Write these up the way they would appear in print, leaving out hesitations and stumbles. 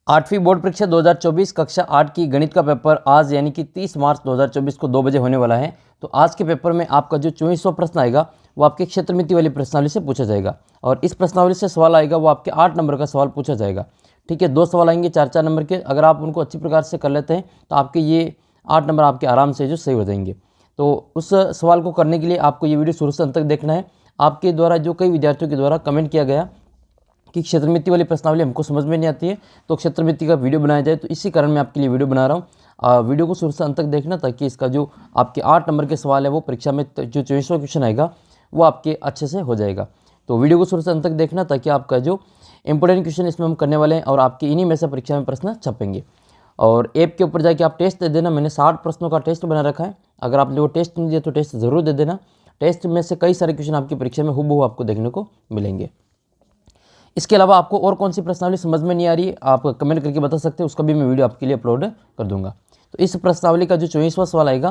8वीं बोर्ड परीक्षा 2024 कक्षा 8 की गणित का पेपर आज यानी कि 30 मार्च 2024 को 2 बजे होने वाला है। तो आज के पेपर में आपका जो 2400 प्रश्न आएगा वो आपके क्षेत्र मिति वाली प्रश्नावली से पूछा जाएगा और इस प्रश्नावली से सवाल आएगा वो आपके 8 नंबर का सवाल पूछा जाएगा। ठीक है, 2 सवाल आएंगे 4-4 नंबर के। अगर आप उनको अच्छी प्रकार से कर लेते हैं तो आपके ये 8 नंबर आपके आराम से जो सही हो जाएंगे। तो उस सवाल को करने के लिए आपको ये वीडियो शुरू से अंत तक देखना है। आपके द्वारा जो कई विद्यार्थियों के द्वारा कमेंट किया गया कि क्षेत्र मिति वाली प्रश्नावली हमको समझ में नहीं आती है तो क्षेत्र मिति का वीडियो बनाया जाए, तो इसी कारण मैं आपके लिए वीडियो बना रहा हूँ। वीडियो को शुरू से अंत तक देखना ताकि इसका जो आपके 8 नंबर के सवाल है वो परीक्षा में जो 24वां क्वेश्चन आएगा वो आपके अच्छे से हो जाएगा। तो वीडियो को शुरू से अंत तक देखना ताकि आपका जो इंपॉर्टेंट क्वेश्चन इसमें हम करने वाले हैं और आपके इन्हीं में से परीक्षा में प्रश्न छपेंगे। और ऐप के ऊपर जाके आप टेस्ट दे देना। मैंने 60 प्रश्नों का टेस्ट बना रखा है। अगर आपने वो टेस्ट नहीं दिया तो टेस्ट ज़रूर दे देना। टेस्ट में से कई सारे क्वेश्चन आपकी परीक्षा में हूबहू आपको देखने को मिलेंगे। इसके अलावा आपको और कौन सी प्रश्नावली समझ में नहीं आ रही है आप कमेंट करके बता सकते हैं, उसका भी मैं वीडियो आपके लिए अपलोड कर दूंगा। तो इस प्रश्नावली का जो 24वां सवाल आएगा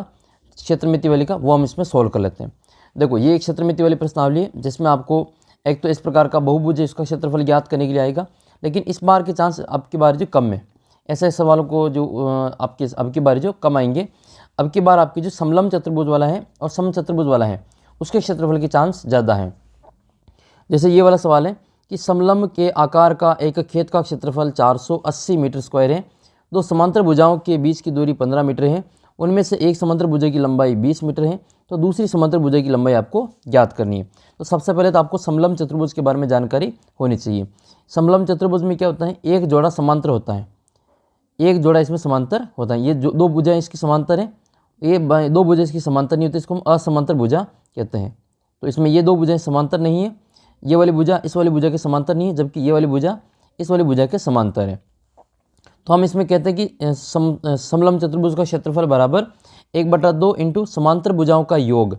क्षेत्र मिति वाली का वो हम इसमें सोल्व कर लेते हैं। देखो ये एक क्षेत्र मिति वाली प्रश्नावली है जिसमें आपको एक तो इस प्रकार का बहुभुज है, इसका क्षेत्रफल ज्ञात करने के लिए आएगा, लेकिन इस बार के चांस आपकी बार जो कम है। ऐसे सवालों को जो आपके अब की बार जो कम आएंगे। अब की बार आपकी जो समलंब चतुर्भुज वाला है और सम चतुर्भुज वाला है उसके क्षेत्रफल के चांस ज़्यादा हैं। जैसे ये वाला सवाल है कि समलंब के आकार का एक खेत का क्षेत्रफल 480 मीटर स्क्वायर है। दो समांतर भुजाओं के बीच की दूरी 15 मीटर है। उनमें से एक समांतर भुजा की लंबाई 20 मीटर है, तो दूसरी समांतर भुजा की लंबाई आपको ज्ञात करनी है। तो सबसे पहले तो आपको समलंब चतुर्भुज के बारे में जानकारी होनी चाहिए। समलंब चतुर्भुज में क्या होता है, एक जोड़ा समांतर होता है, एक जोड़ा इसमें समांतर होता है। ये जो दो भुजाएं इसकी समांतर है, ये दो भुजा इसकी समांतर नहीं होती, इसको हम असमांतर भुजा कहते हैं। तो इसमें ये दो भुजाएं समांतर नहीं है, ये वाली भुजा इस वाली भुजा के समांतर नहीं है, जबकि ये वाली भुजा इस वाली भुजा के समांतर है। तो हम इसमें कहते हैं कि समलंब चतुर्भुज का क्षेत्रफल बराबर 1/2 इंटू समांतर भुजाओं का योग।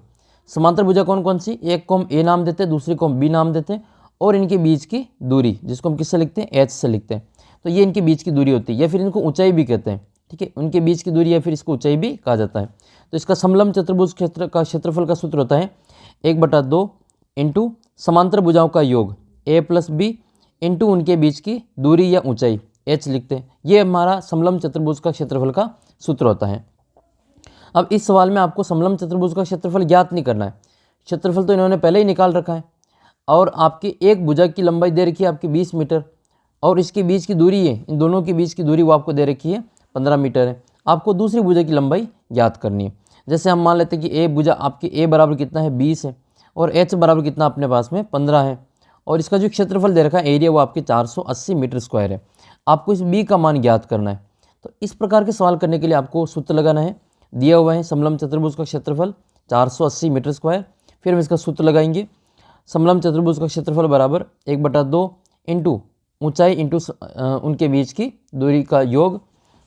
समांतर भुजा कौन कौन सी, एक को हम ए नाम देते हैं, दूसरी को हम बी नाम देते हैं, और इनके बीच की दूरी जिसको हम किससे लिखते हैं, एच से लिखते हैं। तो ये इनके बीच की दूरी होती है या फिर इनको ऊंचाई भी कहते हैं। ठीक है, उनके बीच की दूरी या फिर इसको ऊंचाई भी कहा जाता है। तो इसका समलंब चतुर्भुज क्षेत्र का क्षेत्रफल का सूत्र होता है 1/2 इंटू समांतर भुजाओं का योग ए प्लस बी इंटू उनके बीच की दूरी या ऊंचाई एच लिखते हैं। ये हमारा समलंब चतुर्भुज का क्षेत्रफल का सूत्र होता है। अब इस सवाल में आपको समलंब चतुर्भुज का क्षेत्रफल ज्ञात नहीं करना है, क्षेत्रफल तो इन्होंने पहले ही निकाल रखा है। और आपकी एक भुजा की लंबाई दे रखी है आपकी 20 मीटर और इसके बीच की दूरी है, इन दोनों के बीच की दूरी वो आपको दे रखी है 15 मीटर है। आपको दूसरी भुजा की लंबाई ज्ञात करनी है। जैसे हम मान लेते हैं कि ए भुजा आपकी ए बराबर कितना है 20 है और एच बराबर कितना अपने पास में 15 है, और इसका जो क्षेत्रफल दे रखा है एरिया वो आपके 480 मीटर स्क्वायर है। आपको इस बी का मान ज्ञात करना है। तो इस प्रकार के सवाल करने के लिए आपको सूत्र लगाना है। दिया हुआ है समलंब चतुर्भुज का क्षेत्रफल 480 मीटर स्क्वायर, फिर हम इसका सूत्र लगाएंगे। समलंब चतुर्भुज का क्षेत्रफल बराबर 1/2 इंटू ऊंचाई इंटू उनके बीच की दूरी का योग,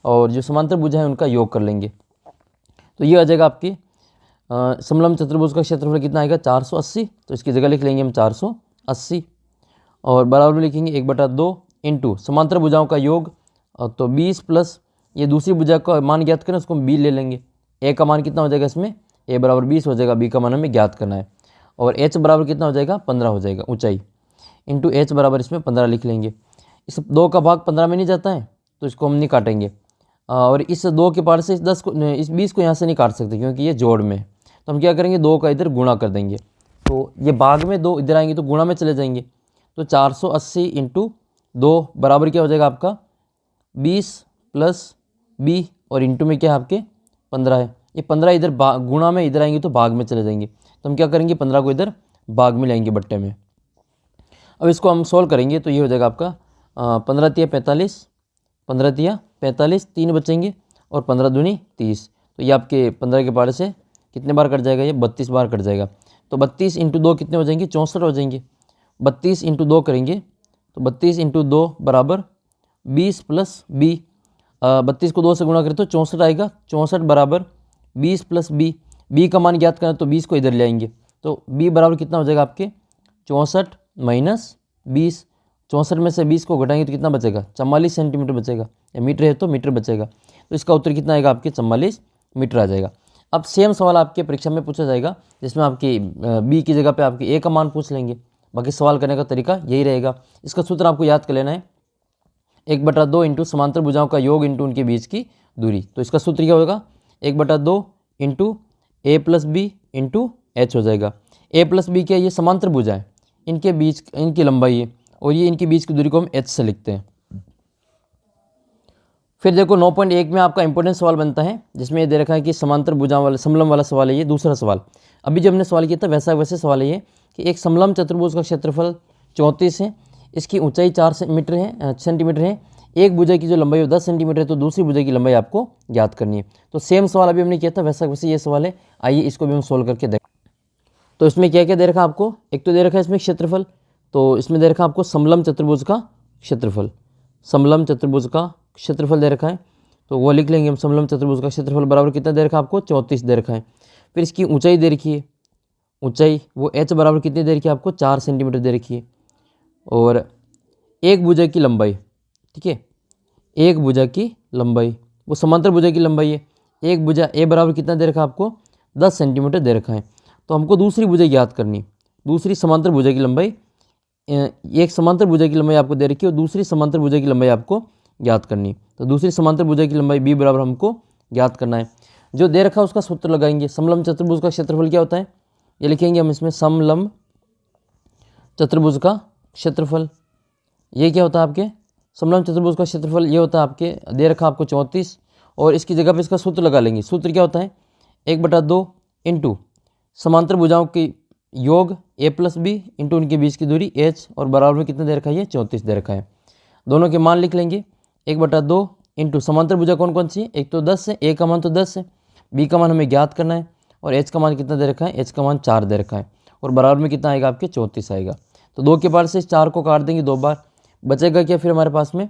और जो समांतर भुजा है उनका योग कर लेंगे। तो ये आ जाएगा आपकी समलंब चतुर्भुज का क्षेत्रफल कितना आएगा 480, तो इसकी जगह लिख लेंगे हम 480 और बराबर में लिखेंगे 1/2 इंटू समांतर भुजाओं का योग, तो 20 प्लस ये दूसरी भुजा का मान ज्ञात करें उसको हम बी ले लेंगे। ए का मान कितना हो जाएगा, इसमें ए बराबर 20 हो जाएगा, बी का मान हमें ज्ञात करना है, और एच बराबर कितना हो जाएगा 15 हो जाएगा ऊंचाई, इंटू एच बराबर इसमें 15 लिख लेंगे। इस 2 का भाग 15 में नहीं जाता है तो इसको हम नहीं काटेंगे, और इस 2 के पार से इस 20 को यहाँ से नहीं काट सकते क्योंकि ये जोड़ में। तो हम क्या करेंगे 2 का इधर गुणा कर देंगे, तो ये भाग में 2 इधर आएंगे तो गुणा में चले जाएंगे। तो 480 इंटू 2 बराबर क्या हो जाएगा आपका 20 प्लस बी, और इंटू में क्या है आपके 15 है। ये 15 इधर गुणा में इधर आएंगे तो भाग में चले जाएंगे, तो हम क्या करेंगे 15 को इधर भाग में लाएंगे बट्टे में। अब इसको हम सोल्व करेंगे तो ये हो जाएगा आपका 15 तिया 45, 15 तिया 45, 3 बचेंगे और 15 दूनी 30। तो ये आपके 15 के पार से कितने बार कट जाएगा, ये 32 बार कट जाएगा। तो 32 इंटू 2 कितने हो जाएंगे 64 हो जाएंगे। 32 इंटू 2 करेंगे तो 32 इंटू 2 बराबर 20 प्लस बी, 32 को 2 से गुणा करें तो 64 आएगा, 64 बराबर 20 प्लस बी। बी का मान ज्ञात करना तो 20 को इधर ले आएंगे, तो बी बराबर कितना हो जाएगा आपके 64 माइनस 20। 64 में से 20 को घटाएंगे तो कितना बचेगा 44 सेंटीमीटर बचेगा, या मीटर है तो मीटर बचेगा। तो इसका उत्तर कितना आएगा आपके 44 मीटर आ जाएगा। अब सेम सवाल आपके परीक्षा में पूछा जाएगा जिसमें आपकी बी की जगह पे आपकी ए का मान पूछ लेंगे। बाकी सवाल करने का तरीका यही रहेगा। इसका सूत्र आपको याद कर लेना है 1/2 इंटू समांतर भुजाओं का योग इंटू उनके बीच की दूरी। तो इसका सूत्र क्या होगा, 1/2 इंटू ए प्लस बी इंटू एच हो जाएगा। ए प्लस बी क्या है, ये समांतर भुजा है, इनके बीच इनकी लंबाई है, और ये इनके बीच की दूरी को हम एच से लिखते हैं। फिर देखो 9.1 में आपका इंपॉर्टेंट सवाल बनता है, जिसमें ये दे रखा है कि समांतर भुजाओं वाला समलंब वाला सवाल है ये, दूसरा सवाल। अभी जो हमने सवाल किया था वैसे सवाल है ये कि एक समलंब चतुर्भुज का क्षेत्रफल 34 है, इसकी ऊंचाई 4 सेंटीमीटर है, एक भुजा की जो लंबाई है 10 सेंटीमीटर है, तो दूसरी भुजा की लंबाई आपको ज्ञात करनी है। तो सेम सवाल अभी हमने किया था वैसे ये सवाल है, आइए इसको भी हम सोल्व करके देखें। तो इसमें क्या क्या दे रखा आपको, एक तो दे रखा है इसमें क्षेत्रफल, तो इसमें दे रखा आपको समलंब चतुर्भुज का क्षेत्रफल, समलंब चतुर्भुज का क्षेत्रफल दे रखा है, तो वो लिख लेंगे हम। समलंब चतुर्भुज का क्षेत्रफल बराबर कितना दे रखा है आपको, 34 दे रखा है। फिर इसकी ऊंचाई दे रखी है, ऊंचाई वो h बराबर कितनी दे रखी है आपको, 4 सेंटीमीटर दे रखी है। और एक भुजा की लंबाई, ठीक है, एक भुजा की लंबाई वो समांतर भुजा की लंबाई है, एक भुजा a बराबर कितना दे रखा है आपको, 10 सेंटीमीटर दे रखा है। तो हमको दूसरी भुजा ज्ञात करनी, दूसरी समांतर भुजा की लंबाई, एक समांतर भुजा की लंबाई आपको दे रखी है और दूसरी समांतर भुजा की लंबाई आपको ज्ञात करनी। तो दूसरी समांतर भुजा की लंबाई b बराबर हमको ज्ञात करना है। जो दे रखा है उसका सूत्र लगाएंगे। समलंब चतुर्भुज का क्षेत्रफल क्या होता है, ये लिखेंगे हम इसमें, समलंब चतुर्भुज का क्षेत्रफल, ये क्या होता है आपके, समलंब चतुर्भुज का क्षेत्रफल ये होता है आपके, दे रखा आपको 34, और इसकी जगह पे इसका सूत्र लगा लेंगे। सूत्र क्या होता है, 1/2 इंटू समांतर भुजाओं की योग a प्लस बी इंटू उनके बीच की दूरी h, और बराबर में कितना दे रखा है, ये 34 दे रखा है। दोनों के मान लिख लेंगे, 1/2 इंटू समांतर भुजा कौन कौन सी है, एक तो 10 है, a का मान तो 10 है, b का मान हमें ज्ञात करना है, और h का मान कितना दे रखा है, h का मान 4 दे रखा है, और बराबर में कितना आएगा आपके, 34 आएगा। तो 2 के पार से इस 4 को काट देंगे 2 बार, बचेगा क्या फिर हमारे पास में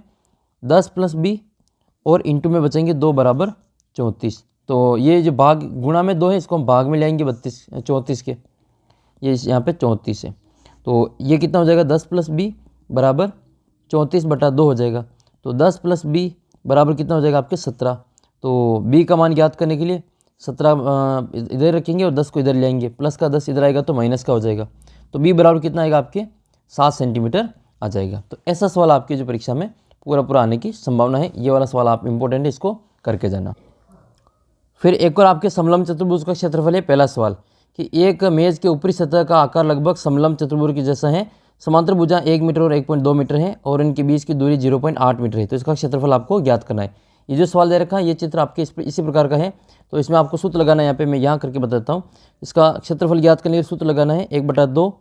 10 प्लस b, और इंटू में बचेंगे 2 बराबर 34। तो ये जो भाग गुणा में 2 है, इसको हम भाग में ले आएंगे 34 के, ये यहाँ पे 34 है। तो ये कितना हो जाएगा, 10 प्लस बी बराबर 34/2 हो जाएगा। तो 10 प्लस बी बराबर कितना हो जाएगा आपके 17। तो बी का मान ज्ञात करने के लिए 17 इधर रखेंगे और 10 को इधर ले आएंगे, प्लस का 10 इधर आएगा तो माइनस का हो जाएगा। तो बी बराबर कितना आएगा आपके 7 सेंटीमीटर आ जाएगा। तो ऐसा सवाल आपकी जो परीक्षा में पूरा आने की संभावना है। ये वाला सवाल आप इंपॉर्टेंट है, इसको करके जाना। फिर एक और आपके समलंब चतुर्भुज का क्षेत्रफल है। पहला सवाल कि एक मेज के ऊपरी सतह का आकार लगभग समलंब चतुर्भुज के जैसा है, समांतर भुजा 1 मीटर और 1.2 मीटर है, और इनके बीच की दूरी 0.8 मीटर है। तो इसका क्षेत्रफल आपको ज्ञात करना है। ये जो सवाल दे रखा है ये चित्र आपके इसी प्रकार का है। तो इसमें आपको सूत्र लगाना है, यहाँ पे मैं यहाँ करके बताता हूँ। इसका क्षेत्रफल ज्ञात करने के लिए सूत्र लगाना है, 1/2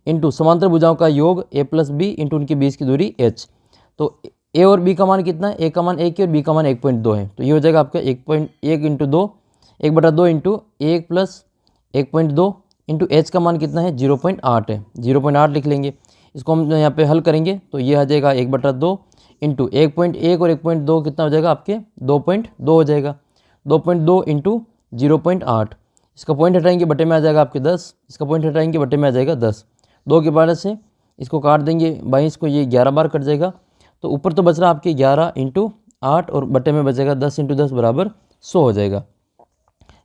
इंटू समांतर भुजाओं का योग a प्लस बी इंटू उनके बीच की दूरी h। तो a और b का मान कितना है, a का मान 1 है और b का मान 1.2 है। तो ये हो जाएगा आपका 1.1 into 2, 1/2 into 1 plus 1.2 into h का मान कितना है, 0.8 है, 0.8 लिख लेंगे। इसको हम यहाँ पे हल करेंगे तो ये आ जाएगा 1/2 इंटू 1.1 और 1.2 कितना हो जाएगा आपके 2.2 हो जाएगा। 2.2 इंटू 0.8, इसका पॉइंट हटाएंगे बटे में आ जाएगा आपके 10, इसका पॉइंट हटाएंगे बटे में आ जाएगा 10। 2 के बाद से इसको काट देंगे 22 को, ये 11 बार कट जाएगा। तो ऊपर तो बच रहा आपके 11 इंटू 8 और बटे में बचेगा 10 इंटू 10 बराबर 100 हो जाएगा।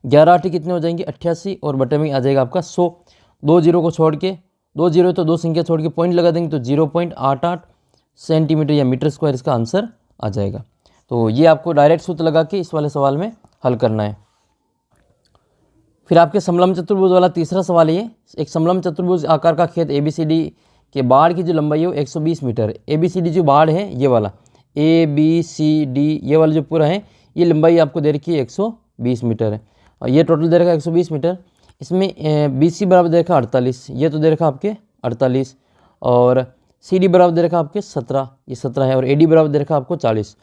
11 8 कितने हो जाएंगे 88 और बटे में आ जाएगा आपका 100। 2 जीरो को छोड़ के, 2 जीरो तो 2 संख्या छोड़ के पॉइंट लगा देंगे तो 0.88 सेंटीमीटर या मीटर स्क्वायर इसका आंसर आ जाएगा। तो ये आपको डायरेक्ट सूत्र लगा के इस वाले सवाल में हल करना है। फिर आपके समलंब चतुर्भुज वाला तीसरा सवाल है। एक समलंब चतुर्भुज आकार का खेत ABCD के बाढ़ की जो लंबाई है वो 120 मीटर। ABCD जो बाढ़ है ये वाला ABCD ये वाला जो पूरा है ये लंबाई आपको दे रखी है 120 मीटर है, और ये टोटल दे रखा है 120 मीटर। इसमें BC बराबर दे रखा 48, ये तो दे रखा आपके 48, और CD बराबर दे रखा आपके 17, ये 17 है, और AD बराबर दे रखा आपको 40।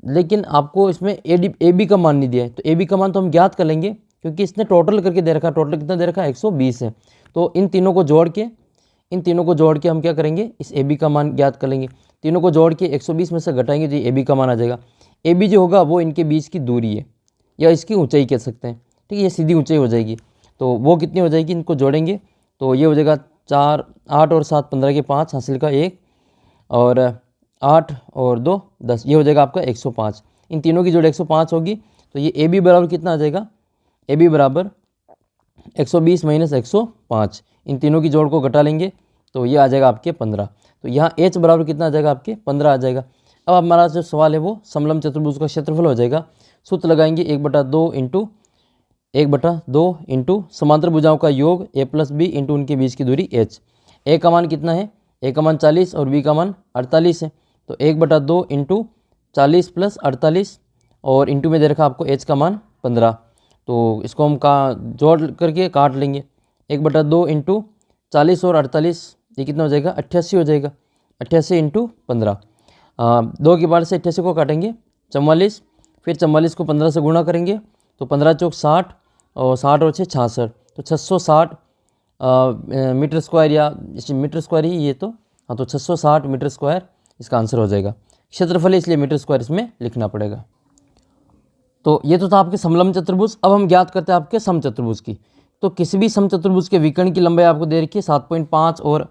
लेकिन आपको इसमें AB का मान नहीं दिया है, तो AB का मान तो हम ज्ञात कर लेंगे क्योंकि इसने टोटल करके दे रखा, टोटल कितना दे रखा है 120 है। तो इन तीनों को जोड़ के हम क्या करेंगे, इस AB का मान ज्ञात कर लेंगे। तीनों को जोड़ के 120 में से घटाएंगे तो AB का मान आ जाएगा। AB जो होगा वो इनके बीच की दूरी है या इसकी ऊंचाई कह सकते हैं, ठीक है, ये सीधी ऊंचाई हो जाएगी। तो वो कितनी हो जाएगी, इनको जोड़ेंगे तो ये हो जाएगा 4 8 और 7 15 के 5 हासिल का 1, और 8 और 2 10, ये हो जाएगा आपका 105। इन तीनों की जोड़ 105 होगी। तो ये AB बराबर कितना आ जाएगा, AB बराबर 120 माइनस 105। इन तीनों की जोड़ को घटा लेंगे तो ये आ जाएगा आपके 15। तो यहाँ H बराबर कितना आ जाएगा आपके 15 आ जाएगा। अब हमारा जो सवाल है वो समलंब चतुर्भुज का क्षेत्रफल हो जाएगा। सूत्र लगाएंगे 1/2 इंटू समांतर भुजाओं का योग a+b इंटू उनके बीच की दूरी h। a का मान कितना है, a का मान 40 और b का मान 48 है। तो 1/2 इंटू 40 + 48 और इंटू में दे रखा आपको h का मान 15। तो इसको हम जोड़ करके काट लेंगे। 1/2 इंटू 40 और 48 ये कितना हो जाएगा, 88 हो जाएगा। 88 इंटू 15, 2 के पावर से 88 को काटेंगे 44, फिर 44 को 15 से गुणा करेंगे तो 15 चौक 60 और 60 और 6 66, तो 660 मीटर स्क्वायर, या मीटर स्क्वायर ही ये तो, हाँ, तो 660 मीटर स्क्वायर इसका आंसर हो जाएगा। क्षेत्रफल है इसलिए मीटर स्क्वायर इसमें लिखना पड़ेगा। तो ये तो था आपके समलंब चतुर्भुज। अब हम ज्ञात करते हैं आपके समचतुर्भुज की। तो किसी भी समचतुर्भुज के विकर्ण की लंबाई आपको दे रखी है 7.5 और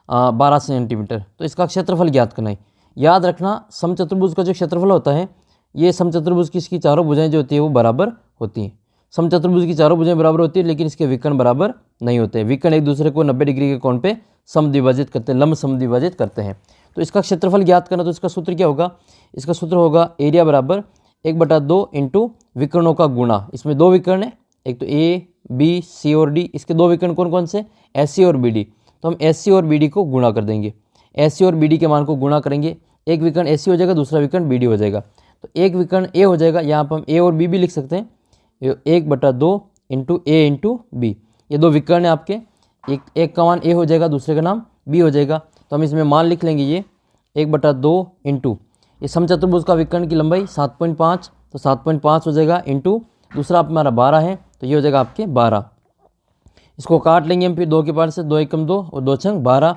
12 सेंटीमीटर। तो इसका क्षेत्रफल ज्ञात करना है। याद रखना, समचतुर्भुज का जो क्षेत्रफल होता है, ये समचतुर्भुज की इसकी चारों भुजाएं जो होती है वो बराबर होती हैं। समचतुर्भुज की चारों भुजाएं बराबर होती है, लेकिन इसके विकर्ण बराबर नहीं होते। विकर्ण एक दूसरे को 90 डिग्री के कोण पे समद्विभाजित करते हैं, लंब समद्विभाजित करते हैं। तो इसका क्षेत्रफल ज्ञात करना, तो इसका सूत्र क्या होगा, इसका सूत्र होगा एरिया बराबर 1/2 इंटू विकर्णों का गुणा। इसमें 2 विकर्ण है, एक तो ए, बी, सी और डी। इसके 2 विकर्ण कौन कौन से, एस सी और बी डी। तो हम एस सी और बी डी को गुणा कर देंगे। एस सी और बी डी के मान को गुणा करेंगे, एक विकर्ण एस सी हो जाएगा, दूसरा विकर्ण बी डी हो जाएगा। तो एक विकर्ण ए हो जाएगा, यहाँ पर हम ए और बी भी लिख सकते हैं। 1/2 इंटू ए इंटू बी, ये 2 विकर्ण है आपके। एक का मान ए हो जाएगा, दूसरे का नाम बी हो जाएगा। तो हम इसमें मान लिख लेंगे ये 1/2 इंटू ये समचतुर्भुज का विकर्ण की लंबाई 7.5, तो 7.5 हो जाएगा, इंटू दूसरा हमारा 12 है, तो ये हो जाएगा आपके 12। इसको काट लेंगे हम फिर 2 के पावर से, 2 एकम 2 और 2 छंग 12।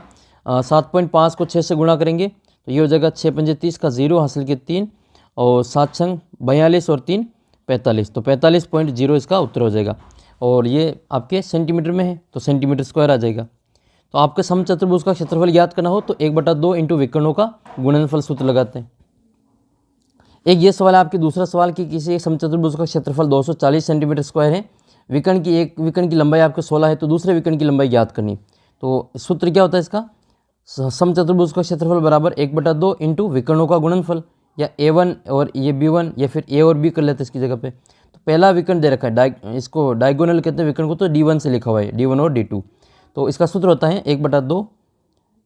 7.5 को 6 से गुणा करेंगे तो ये हो जाएगा 6 पंजे 30 का 0 हासिल के 3 और 7 छंग 42 और 3 45, तो 45.0 इसका उत्तर हो जाएगा। और ये आपके सेंटीमीटर में है तो सेंटीमीटर स्क्वायर आ जाएगा। तो आपके समचतुर्भुज का क्षेत्रफल ज्ञात करना हो तो 1/2 इंटू विकर्णों का गुणनफल सूत्र लगाते हैं। एक ये सवाल है आपके, दूसरा सवाल कि किसी एक समचतुर्भुज का क्षेत्रफल 240 सेंटीमीटर स्क्वायर है, एक विकर्ण की लंबाई आपके 16 है, तो दूसरे विकर्ण की लंबाई ज्ञात करनी। तो सूत्र क्या होता है इसका, समचतुर्भुज का क्षेत्रफल बराबर 1/2 इंटू विकर्णों का गुणनफल, या A1 और ये B1, या फिर A और B कर लेते हैं इसकी जगह पे। तो पहला विकर्ण दे रखा है, इसको डायगोनल कहते हैं विकर्ण को, तो D1 से लिखा हुआ है, D1 और D2। तो इसका सूत्र होता है 1/2,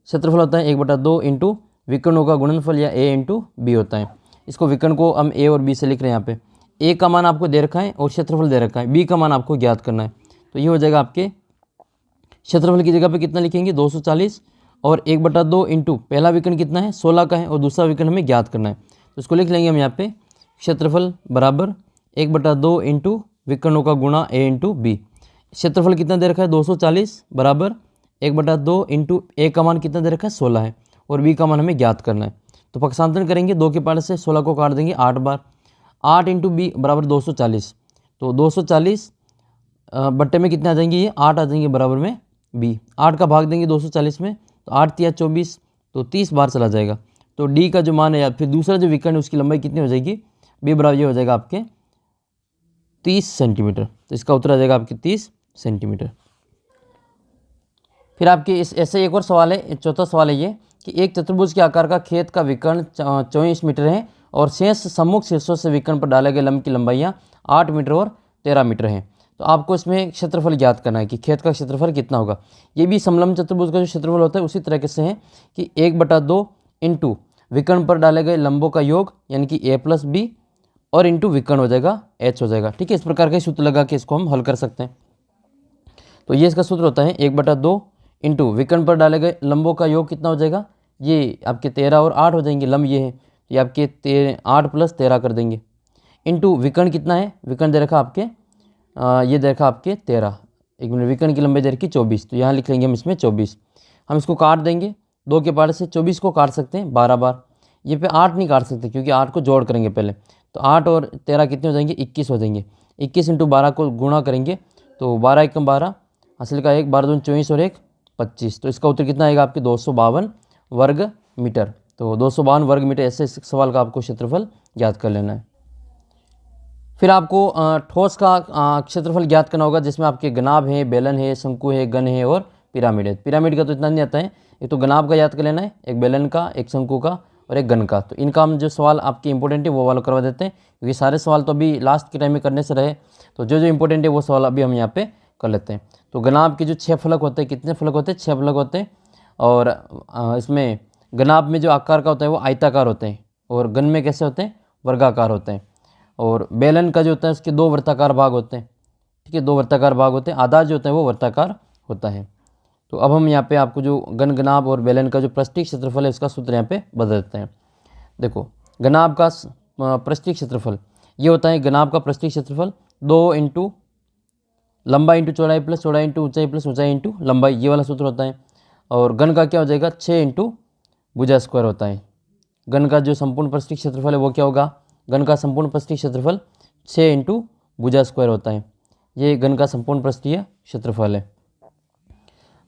क्षेत्रफल होता है 1/2 इंटू विकर्णों का गुणनफल, या A इंटू B होता है। इसको विकर्ण को हम A और B से लिख रहे हैं। यहाँ पे A का मान आपको दे रखा है और क्षेत्रफल दे रखा है, B का मान आपको ज्ञात करना है। तो ये हो जाएगा आपके क्षेत्रफल की जगह पे कितना लिखेंगे 240, और 1/2 इंटू पहला विकर्ण कितना है 16 का है, और दूसरा विकर्ण हमें ज्ञात करना है। तो इसको लिख लेंगे हम यहाँ पे, क्षेत्रफल बराबर 1/2 इंटू विकर्णों का गुणा A इंटू बी। क्षेत्रफल कितना दे रखा है 240 बराबर 1/2 इंटू A का मान कितना दे रखा है 16 है, और B का मान हमें ज्ञात करना है। तो पक्षांतरण करेंगे, 2 के पावर से 16 को काट देंगे 8 बार। 8 इंटू बी बराबर 240, तो 240 बट्टे में कितने आ जाएंगे, ये 8 आ जाएंगे बराबर में बी। 8 का भाग देंगे 240 में, तो 8 × 24, तो 30 बार चला जाएगा। तो डी का जो मान है, या फिर दूसरा जो विकर्ण है उसकी लंबाई कितनी हो जाएगी, बी बराबर ये हो जाएगा आपके 30 सेंटीमीटर। तो इसका उत्तर आ जाएगा आपके 30 सेंटीमीटर। फिर आपके ऐसे एक और सवाल है, चौथा सवाल है ये कि एक चतुर्भुज के आकार का खेत का विकर्ण 24 मीटर है, और शेष सम्मुख शीर्षों से विकर्ण पर डाले गए लंब की लंबाइयाँ 8 मीटर और 13 मीटर हैं। तो आपको इसमें क्षेत्रफल ज्ञात करना है कि खेत का क्षेत्रफल कितना होगा। ये भी समलंब चतुर्भुज का जो क्षेत्रफल होता है उसी तरीके से है कि 1/2 इंटू विकर्ण पर डाले गए लंबों का योग, यानी कि A+B, और इंटू विकर्ण हो जाएगा H हो जाएगा। ठीक है, इस प्रकार का सूत्र लगा के इसको हम हल कर सकते हैं। तो ये इसका सूत्र होता है 1/2 इंटू विकर्ण पर डाले गए लंबों का योग कितना हो जाएगा, ये आपके 13 और 8 हो जाएंगे, लंब ये है, तो ये आपके 8 + 13 कर देंगे, इंटू विकर्ण कितना है, विकर्ण दे रखा आपके ये दे रखा आपके 13, एक मिनट, विकर्ण की लंबाई दे रखी 24, तो यहाँ लिख लेंगे हम इसमें 24। हम इसको काट देंगे, 2 के पावर से 24 को काट सकते हैं 12 बार। ये पे 8 नहीं काट सकते क्योंकि 8 को जोड़ करेंगे पहले, तो 8 और 13 कितने हो जाएंगे 21 हो जाएंगे। 21 इंटू 12 को गुणा करेंगे तो 12 × 12 हासिल का 1, 12 × 2 = 24 और 1 25। तो इसका उत्तर कितना आएगा आपके 252 वर्ग मीटर। तो 252 वर्ग मीटर, ऐसे सवाल का आपको क्षेत्रफल ज्ञात कर लेना है। फिर आपको ठोस का क्षेत्रफल ज्ञात करना होगा, जिसमें आपके घनाभ है, बेलन है, शंकु है, घन है और पिरामिड है। पिरामिड का तो इतना नहीं आता है, एक तो घनाभ का याद कर लेना है, एक बेलन का, एक शंकु का और एक घन का। तो इनका हम जो सवाल आपके इंपॉर्टेंट है वो वाला करवा देते हैं, क्योंकि सारे सवाल तो अभी लास्ट के टाइम में करने से रहे, तो जो जो इंपॉर्टेंट है वो सवाल अभी हम यहाँ पे कर लेते हैं। तो घनाभ के जो 6 फलक होते हैं, कितने फलक होते हैं? 6 फलक होते हैं। और इसमें घनाभ में जो आकार का होता है वो आयताकार होते हैं, और घन में कैसे होते हैं? वर्गाकार होते हैं। और बेलन का जो होता है उसके 2 वर्ताकार भाग होते हैं, ठीक है, 2 वर्ताकार भाग होते हैं। आधार जो होता है वो वर्ताकार होता है। तो अब हम यहाँ पे आपको जो घन, घनाभ और बेलन का जो पृष्ठीय क्षेत्रफल है उसका सूत्र यहाँ पे बदल देते हैं। देखो, घनाभ का पृष्ठीय क्षेत्रफल ये होता है, घनाभ का पृष्ठीय क्षेत्रफल 2 इंटू लंबाई इंटू चौड़ाई प्लस चौड़ाई इंटू ऊंचाई प्लस ऊंचाई इंटू लंबाई, ये वाला सूत्र होता है। और घन का क्या हो जाएगा? 6 इंटू भुजा स्क्वायर होता है। घन का जो संपूर्ण पृष्ठीय क्षेत्रफल है वो क्या होगा? घन का संपूर्ण पृष्ठीय क्षेत्रफल 6 इंटू भुजा स्क्वायर होता है। ये घन का संपूर्ण पृष्ठीय क्षेत्रफल है।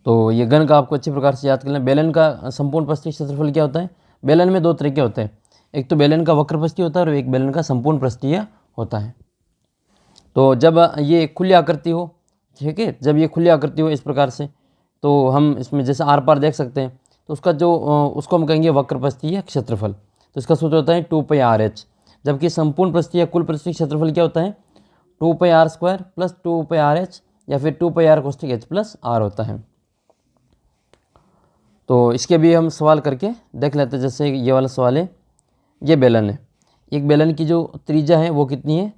तो ये घन का आपको अच्छी प्रकार से याद कर लें। बेलन का संपूर्ण पृष्ठीय क्षेत्रफल क्या होता है? बेलन में 2 तरीके होते हैं, एक तो बेलन का वक्र पृष्ठीय होता है और एक बेलन का संपूर्ण पृष्ठीय होता है। तो जब ये खुली आकृति हो, ठीक है, जब ये खुली आकृति हो इस प्रकार से, तो हम इसमें जैसे आर पार देख सकते हैं, तो उसका जो उसको हम कहेंगे वक्र पृष्ठीय क्षेत्रफल। तो इसका सूत्र होता है 2πr/h। जबकि संपूर्ण पृष्ठीय कुल पृष्ठीय क्षेत्रफल क्या होता है? 2πr² प्लस 2πr/h या फिर 2πr कोष्ठक h प्लस r होता है। तो इसके भी हम सवाल करके देख लेते हैं। जैसे ये वाला सवाल है, ये बेलन है, एक बेलन की जो त्रिज्या है वो कितनी है?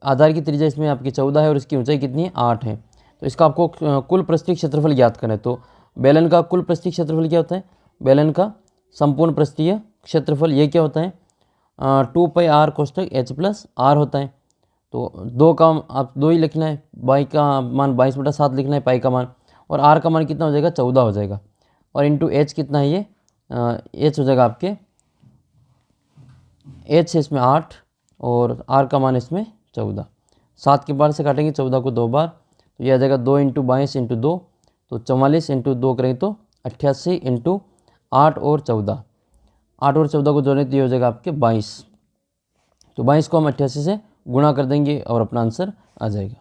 आधार की त्रिज्या इसमें आपकी 14 है और इसकी ऊंचाई कितनी है? 8 है। तो इसका आपको कुल पृष्ठीय क्षेत्रफल ज्ञात करना है। तो बेलन का कुल पृष्ठीय क्षेत्रफल क्या होता है? बेलन का संपूर्ण पृष्ठीय क्षेत्रफल ये क्या होता है? 2πr कोष्ठक h प्लस r होता है। तो 2 का आप 2 ही लिखना है, बाई का मान 22/7 लिखना है, पाई का मान, और r का मान कितना हो जाएगा? 14 हो जाएगा। और इंटू h कितना है? ये h हो जाएगा आपके, h है इसमें 8 और r का मान इसमें 14। 7 के बार से काटेंगे 14 को 2 बार, तो यह आ जाएगा 2 इंटू 22 इंटू 2, तो 44 इंटू 2 करेंगे तो 88 इंटू 8 और 14, 8 और 14 को जोड़ने तो ये हो जाएगा आपके 22। तो 22 को हम 88 से गुणा कर देंगे और अपना आंसर आ जाएगा।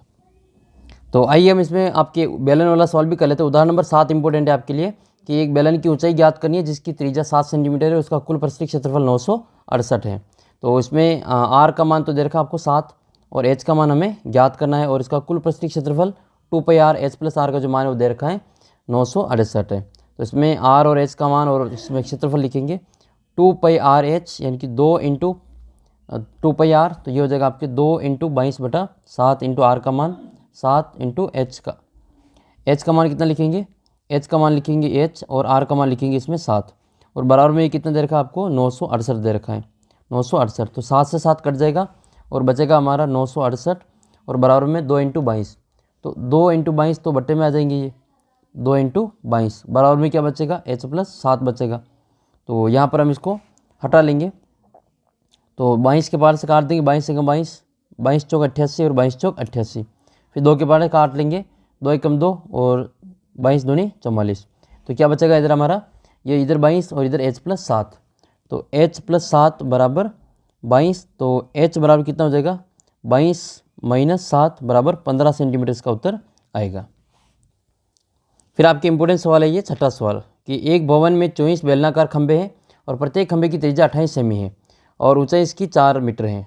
तो आइए हम इसमें आपके बेलन वाला सवाल भी कर लेते हैं। उदाहरण नंबर 7 इंपॉर्टेंट है आपके लिए, कि एक बेलन की ऊंचाई ज्ञात करनी है जिसकी त्रिज्या 7 सेंटीमीटर है, उसका कुल पृष्ठीय क्षेत्रफल 968 है। तो इसमें r का मान तो दे रखा आपको 7 और h का मान हमें ज्ञात करना है, और इसका कुल पृष्ठीय क्षेत्रफल 2πr/h प्लस r का जो मान है वो दे रखा है 968 है। तो इसमें r और h का मान और इसमें क्षेत्रफल लिखेंगे 2πr/h यानी कि 2 इंटू 2πr, तो ये हो जाएगा आपके 2 इंटू 22/7 इंटू r का मान 7 इंटू h का मान कितना लिखेंगे? h का मान लिखेंगे h और r का मान लिखेंगे इसमें 7, और बराबर में ये कितना दे रखा है आपको? 968 दे रखा है, 968। तो 7 से 7 कट जाएगा और बचेगा हमारा 968, और बराबर में 2 इंटू 22, तो 2 इंटू 22 तो बट्टे में आ जाएंगे ये 2 इंटू 22, बराबर में क्या बचेगा? h प्लस 7 बचेगा। तो यहाँ पर हम इसको हटा लेंगे, तो 22 के बाहर से काट देंगे, 22 से 22, 22 चौक 88 और 22 चौक 88, फिर 2 के बाहर से काट लेंगे, 2 एकम 2 और 22 दूनी 44। तो क्या बचेगा इधर हमारा? ये इधर 22 और इधर h प्लस 7, तो h प्लस 7 बराबर 22, तो h बराबर कितना हो जाएगा? 22 माइनस 7 बराबर 15 सेंटीमीटर इसका उत्तर आएगा। फिर आपके इंपॉर्टेंट सवाल है ये 6ठा सवाल, कि एक भवन में 24 बेलनाकार खंभे हैं और प्रत्येक खंभे की त्रिज्या 28 सेमी है और ऊंचाई इसकी 4 मीटर है।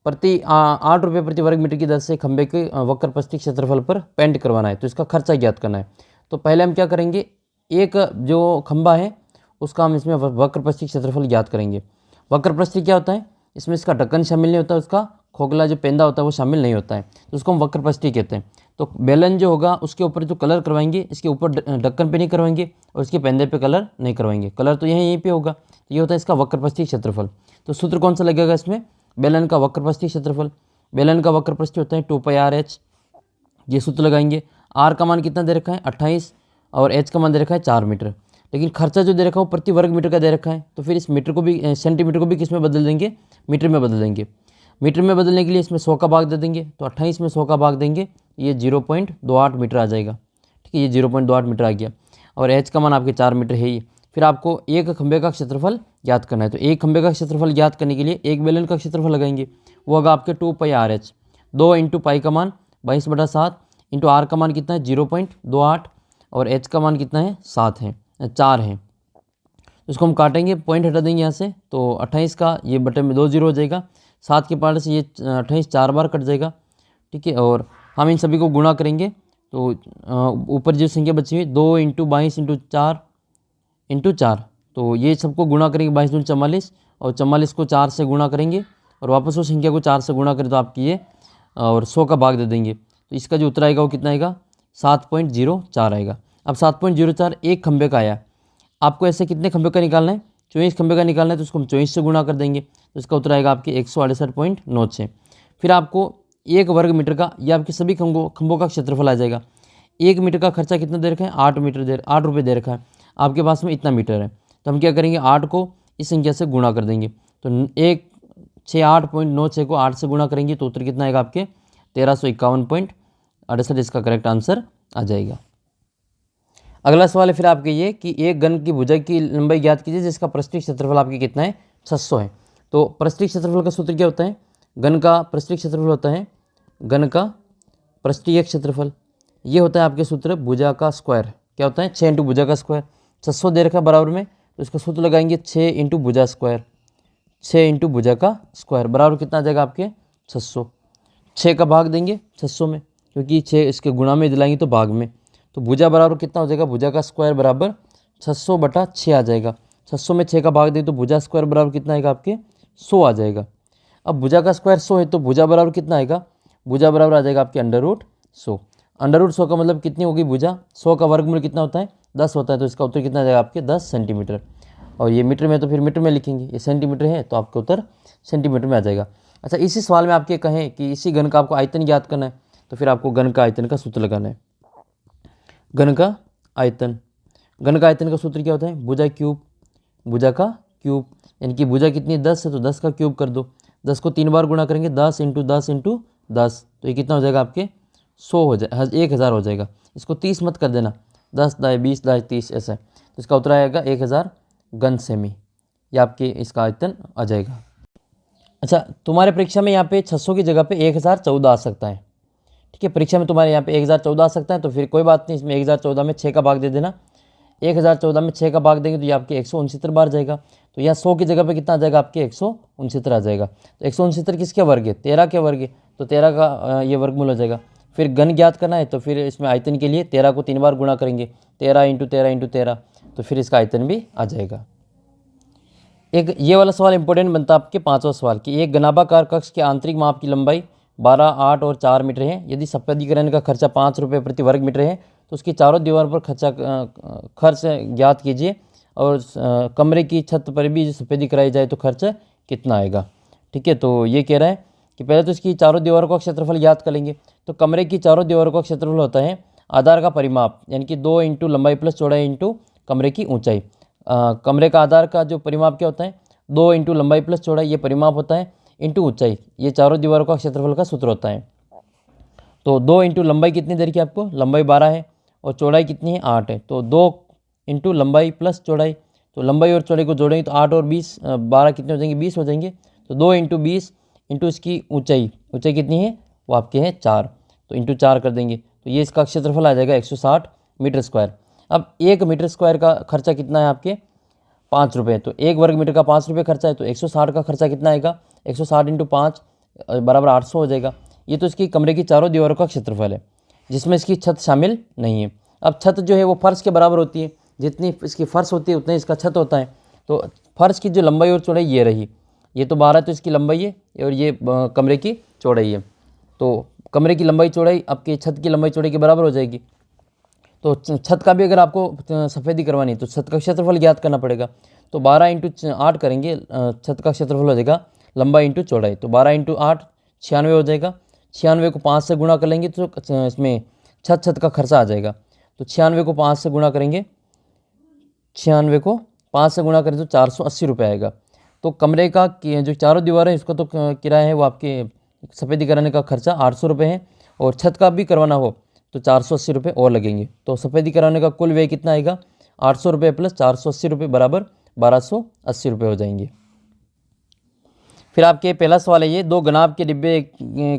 प्रति 8 रुपये प्रति वर्ग मीटर की दर से खंभे के वक्र पृष्ठीय क्षेत्रफल पर पेंट करवाना है, तो इसका खर्चा ज्ञात करना है। तो पहले हम क्या करेंगे? एक जो खंभा है उसका हम इसमें वक्र पृष्ठीय क्षेत्रफल ज्ञात करेंगे। वक्र पृष्ठीय क्या होता है? इसमें इसका ढक्कन शामिल नहीं होता, उसका खोखला जो पेंदा होता है वो शामिल नहीं होता है, तो उसको हम वक्र पृष्ठीय कहते हैं। तो बेलन जो होगा उसके ऊपर जो कलर करवाएंगे, इसके ऊपर ढक्कन पे नहीं करवाएंगे और इसके पेंदे पे कलर नहीं करवाएंगे, कलर तो यहीं पे होगा। तो ये होता है इसका वक्र पृष्ठीय क्षेत्रफल। तो सूत्र कौन सा लगेगा इसमें? बेलन का वक्र पृष्ठीय क्षेत्रफल, बेलन का वक्र पृष्ठीय होता है 2πr/h, ये सूत्र लगाएंगे। r का मान कितना दे रखा है? 28, और h का मान दे रखा है 4 मीटर। लेकिन खर्चा जो दे रखा है वो प्रति वर्ग मीटर का दे रखा है, तो फिर इस मीटर को भी सेंटीमीटर को भी किस में बदल देंगे? मीटर में बदल देंगे। मीटर में बदलने के लिए इसमें 100 का भाग दे देंगे, तो 28 में 100 का भाग देंगे, ये 0.28 मीटर आ जाएगा। ठीक है, ये 0.28 मीटर आ गया, और h का मान आपके 4 मीटर है ही। फिर आपको एक खंभे का क्षेत्रफल ज्ञात करना है, तो एक खंभे का क्षेत्रफल ज्ञात करने के लिए एक बेलन का क्षेत्रफल लगाएंगे, वो होगा आपके 2πr/h। 2 इंटू पाई का मान 22/7 इंटू r का मान कितना है? 0.28, और h का मान कितना है? 7 है, 4 है। उसको हम काटेंगे, पॉइंट हटा देंगे यहाँ से, तो 28 का ये बटे में 2 जीरो हो जाएगा। 7 के पार्ट से ये 28 4 बार कट जाएगा, ठीक है। और हम इन सभी को गुणा करेंगे, तो ऊपर जो संख्या बची हुई 2 इंटू 22 इंटू 4, तो ये सबको गुणा करेंगे 22 दूनी 44, और 44 को 4 से गुणा करेंगे और वापस वो संख्या को 4 से गुणा करें तो आपकी ये और 100 का भाग दे देंगे, तो इसका जो उत्तर आएगा वो कितना आएगा 7.04 आएगा। अब 7.04 एक खंबे का आया, आपको ऐसे कितने खंबे का निकालना है, 24 खंबे का निकालना है, तो उसको हम 24 से गुणा कर देंगे, तो इसका उत्तर आएगा आपके 168.96। फिर आपको 1 वर्ग मीटर का, ये आपके सभी खंभों का क्षेत्रफल आ जाएगा। 1 मीटर का खर्चा कितना दे रखा है, 8 रुपये दे रखा है, आपके पास में इतना मीटर है, तो हम क्या करेंगे 8 को इस संख्या से गुणा कर देंगे, तो 168.96 को 8 से गुणा करेंगे तो उत्तर कितना आएगा आपके 1351.68, इसका करेक्ट आंसर आ जाएगा। अगला सवाल है फिर आपके ये कि एक घन की भुजा की लंबाई ज्ञात कीजिए जिसका पृष्ठीय क्षेत्रफल आपके कितना है 600 है। तो पृष्ठीय क्षेत्रफल का सूत्र क्या होता है, घन का पृष्ठीय क्षेत्रफल होता है घन का पृष्ठीय क्षेत्रफल, ये होता है आपके सूत्र भुजा का स्क्वायर, क्या होता है 6 इंटू भुजा का स्क्वायर। 600 दे रखा बराबर में, तो इसका सूत्र लगाएंगे 6 इंटू भुजा स्क्वायर, 6 इंटू भुजा का स्क्वायर बराबर कितना आ जाएगा आपके 600। 6 का भाग देंगे 600 में, क्योंकि 6 इसके गुणा में दिलाएंगे तो भाग में, तो भुजा बराबर कितना हो जाएगा, भुजा का स्क्वायर बराबर 600/6 आ जाएगा। 600 में 6 का भाग दे तो भुजा स्क्वायर बराबर कितना आएगा आपके 100 आ जाएगा। अब भुजा का स्क्वायर 100 है तो भुजा बराबर कितना आएगा, भुजा बराबर आ जाएगा आपके √100। √100 का मतलब कितनी होगी भुजा, 100 का वर्गमूल कितना होता है 10 होता है, तो इसका उत्तर कितना आ जाएगा आपके 10 सेंटीमीटर। और ये मीटर में तो फिर मीटर में लिखेंगे, ये सेंटीमीटर है तो आपका उत्तर सेंटीमीटर में आ जाएगा। अच्छा, इसी सवाल में आपके कहें कि इसी घन का आपको आयतन ज्ञात करना है, तो फिर आपको घन का आयतन का सूत्र लगाना है। घन का आयतन, घन का आयतन का सूत्र क्या होता है, भुजा क्यूब, भुजा का क्यूब, यानी कि भुजा कितनी है 10 है तो 10 का क्यूब कर दो, 10 को 3 बार गुणा करेंगे 10 इंटू 10 इंटू 10, तो ये कितना हो जाएगा आपके 100 हो जाए 1000 हो जाएगा। इसको 30 मत कर देना, 10 दाए 20 दाए 30 ऐसा है, तो इसका उत्तर आएगा 1000 घन सेमी, ये आपके इसका आयतन आ जाएगा। अच्छा, तुम्हारे परीक्षा में यहाँ पे 600 की जगह पे 1014 आ सकता है, ठीक है, परीक्षा में तुम्हारे यहाँ पे 1014 आ सकता है, तो फिर कोई बात नहीं, इसमें 1014 में 6 का भाग दे देना। 1014 में 6 का भाग देंगे तो ये आपके 169 बार जाएगा, तो यहाँ 100 की जगह पे कितना आ जाएगा आपके 169 आ जाएगा। तो 169 किसके वर्ग है, 13 के वर्ग है, तो 13 का ये वर्गमूल हो जाएगा। फिर घन ज्ञात करना है, तो फिर इसमें आयतन के लिए 13 को 3 बार गुणा करेंगे, 13 इंटू 13 इंटू 13, तो फिर इसका आयतन भी आ जाएगा। एक ये वाला सवाल इंपॉर्टेंट बनता है आपके 5वां सवाल कि एक घनाभाकार कक्ष के आंतरिक माप की लंबाई 12, 8 और 4 मीटर है। यदि सफेदीकरण का खर्चा 5 रुपये प्रति वर्ग मीटर है तो उसकी चारों दीवारों पर खर्च ज्ञात कीजिए, और कमरे की छत पर भी सफेदी कराई जाए तो खर्च कितना आएगा। ठीक है, तो ये कह रहा है कि पहले तो इसकी चारों दीवारों का क्षेत्रफल ज्ञात कर लेंगे। तो कमरे की चारों दीवारों का क्षेत्रफल होता है आधार का परिमाप, यानी कि 2 इंटू लंबाई प्लस चौड़ाई इंटू कमरे की ऊंचाई। कमरे का आधार का जो परिमाप क्या होता है 2 इंटू लंबाई प्लस चौड़ाई, ये परिमाप होता है, इंटू ऊंचाई, ये चारों दीवारों का क्षेत्रफल का सूत्र होता है। तो 2 इंटू लंबाई कितनी देर की आपको, लंबाई 12 है और चौड़ाई कितनी है 8 है, तो 2 इंटू लंबाई प्लस चौड़ाई, तो लंबाई और चौड़ाई को जोड़ेंगे तो 8 और 20 12 कितने हो जाएंगे 20 हो जाएंगे। तो 2 इंटू 20 इंटू इसकी ऊंचाई, ऊंचाई कितनी है वो आपके हैं 4, तो इंटू 4 कर देंगे तो ये इसका क्षेत्रफल आ जाएगा 160 मीटर स्क्वायर। अब 1 मीटर स्क्वायर का खर्चा कितना है आपके 5 रुपये, तो 1 वर्ग मीटर का 5 रुपये खर्चा है, तो 160 का खर्चा कितना आएगा 160 इंटू 5 बराबर 800 हो जाएगा। ये तो इसकी कमरे की चारों दीवारों का क्षेत्रफल है जिसमें इसकी छत शामिल नहीं है। अब छत जो है वो फर्श के बराबर होती है, जितनी इसकी फर्श होती है उतना इसका छत होता है। तो फर्श की जो लंबाई और चौड़ाई ये रही, ये तो 12 तो इसकी लंबाई है और ये कमरे की चौड़ाई है, तो कमरे की लंबाई चौड़ाई आपकी छत की लंबाई चौड़ाई के बराबर हो जाएगी। तो छत का भी अगर आपको सफ़ेदी करवानी है तो छत का क्षेत्रफल ज्ञात करना पड़ेगा। तो 12 इंटू 8 करेंगे, छत का क्षेत्रफल हो जाएगा लंबाई इंटू चौड़ाई, तो 12 इंटू 8 96 हो जाएगा। 96 को 5 से गुणा कर लेंगे तो इसमें छत का खर्चा आ जाएगा। तो 96 को 5 से गुणा करेंगे, 96 को 5 से गुणा करें तो 480 रुपये आएगा। तो कमरे का जो चारों दीवारें इसका तो किराया है वो आपके सफ़ेदी कराने का खर्चा 800 रुपये है, और छत का भी करवाना हो तो 480 रुपये और लगेंगे। तो सफ़ेदी कराने का कुल व्यय कितना आएगा 800 रुपये प्लस 480 रुपये बराबर 1280 रुपये हो जाएंगे। फिर आपके पहला सवाल है ये, 2 घनाभ के डिब्बे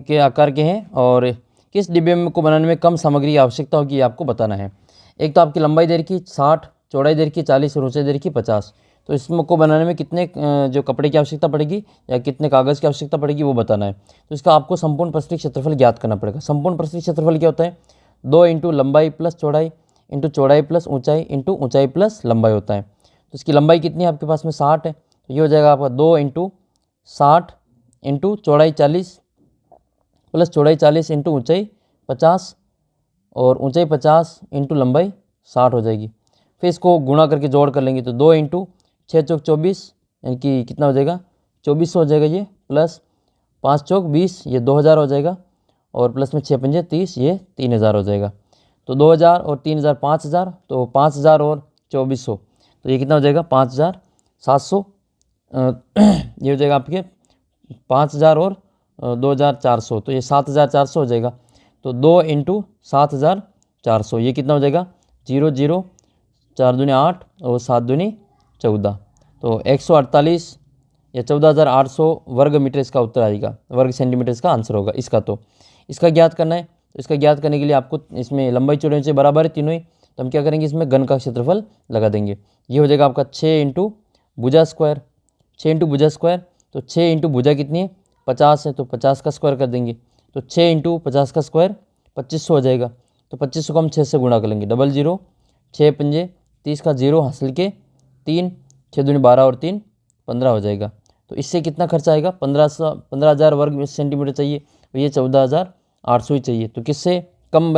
के आकार के हैं और किस डिब्बे को बनाने में कम सामग्री की आवश्यकता होगी आपको बताना है। एक तो आपकी लंबाई देर की 60, चौड़ाई देर की 40 और ऊंचाई देर की 50। तो इसको बनाने में कितने जो कपड़े की आवश्यकता पड़ेगी या कितने कागज़ की आवश्यकता पड़ेगी वो बताना है। तो इसका आपको संपूर्ण पृष्ठीय क्षेत्रफल ज्ञात करना पड़ेगा। संपूर्ण पृष्ठीय क्षेत्रफल क्या होता है? 2 इंटू लंबाई प्लस चौड़ाई इंटू चौड़ाई प्लस ऊंचाई इंटू ऊंचाई प्लस लंबाई होता है। तो इसकी लंबाई कितनी है आपके पास में? 60 है। तो ये हो जाएगा आपका 2 इंटू 60 इंटू चौड़ाई 40 प्लस चौड़ाई 40 इंटू ऊंचाई 50 और ऊंचाई 50 इंटू लंबाई 60 हो जाएगी। फिर इसको गुणा करके जोड़ कर लेंगे तो 2 इंटू 6 चौक 24 यानी कि कितना हो जाएगा? 2400 हो जाएगा ये, प्लस 5 चौक 20 ये 2000 हो जाएगा, और प्लस में 6 पंजे 30 ये 3000 हो जाएगा। तो 2000 और 3000 5000, तो 5000 और 2400 तो ये कितना हो जाएगा? 5700। ये हो जाएगा आपके 5000 और 2400 तो ये 7400 हो जाएगा। तो 2 इंटू 7400 ये कितना हो जाएगा? 0 0 4 दूनी 8 और 7 दूनी 14 तो 148 या 14800 वर्ग मीटर इसका उत्तर आएगा, वर्ग सेंटीमीटर इसका आंसर होगा इसका। तो इसका ज्ञात करना है। तो इसका ज्ञात करने के लिए आपको इसमें लंबाई चौड़ाई से बराबर है तीनों ही, तो हम क्या करेंगे? इसमें घन का क्षेत्रफल लगा देंगे। ये हो जाएगा आपका 6 इंटू भुजा स्क्वायर, 6 इंटू भुजा स्क्वायर। तो 6 इंटू भुजा कितनी है? 50 है, तो 50 का स्क्वायर कर देंगे। तो 6 इंटू 50 का स्क्वायर 2500 हो जाएगा। तो 2500 को हम 6 से गुणा कर लेंगे, 00 6 पंजे 30 का 0 हासिल के 3 6 दूनी 12 और 3 15 हो जाएगा। तो इससे कितना खर्चा आएगा? 15,000 वर्ग सेंटीमीटर चाहिए, तो ये 14,800 ही चाहिए। तो किससे कम